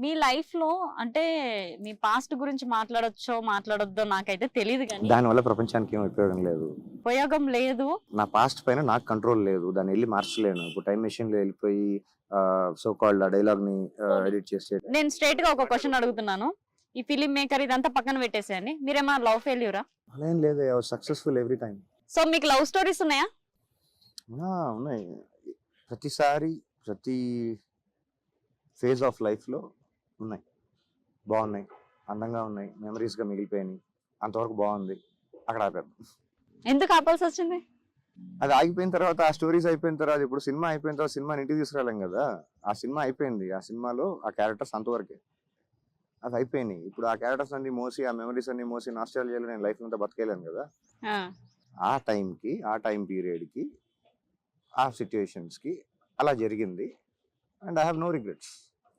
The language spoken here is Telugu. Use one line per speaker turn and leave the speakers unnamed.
మీ లైఫ్ లో అంటే మీ పాస్ట్ గురించి మాట్లాడొచ్చో మాట్లాడొద్దో నాకైతే తెలియదు కానీ
దానివల్ల ప్రపంచానికి ఏం ఉపయోగం లేదు.
ఉపయోగం లేదు.
నా పాస్ట్ పైన నాకు కంట్రోల్ లేదు. దాన్ని వెళ్ళి మార్చలేను. ఇప్పుడు టైం మెషిన్ లో వెళ్ళిపోయి సో కాల్డ్ ఆ డైలాగ్ ని ఎడిట్ చేసి
నేను స్ట్రైట్ గా ఒక క్వశ్చన్ అడుగుతున్నాను. ఈ ఫిలిం మేకర్ ఇదంతా పక్కన పెట్టేసేయండి. మీరేమన్నా లవ్ ఫెయిల్యూరా?
అలా ఏం లేదు. Successful every time.
సో మీకు లవ్ స్టోరీస్ ఉన్నాయా?
ఉన్నాయి. ప్రతిసారి ప్రతి ఫేజ్ ఆఫ్ లైఫ్ లో ఉన్నాయి. బాగున్నాయి, అందంగా ఉన్నాయి, మెమరీస్ గా మిగిలిపోయినాయి. అంతవరకు బాగుంది. అక్కడ ఆపారు.
ఎందుకు ఆపాల్సి వచ్చింది?
అది ఆగిపోయిన తర్వాత, ఆ స్టోరీస్ అయిపోయిన తర్వాత, ఇప్పుడు సినిమా అయిపోయిన తర్వాత సినిమాని ఇంటికి తీసుకురాలేం కదా. ఆ సినిమా అయిపోయింది. ఆ సినిమాలో ఆ క్యారెక్టర్స్ అంతవరకే, అది అయిపోయినాయి. ఇప్పుడు ఆ క్యారెక్టర్స్ అన్ని మోసి, ఆ మెమరీస్ అన్ని మోసి నాస్టాల్జియాలో నేను లైఫ్ అంతా బతకేలేను కదా. ఆ టైంకి, ఆ టైం పీరియడ్ కి, ఆ సిచ్యుయేషన్స్ కి అలా జరిగింది. And I have no regrets.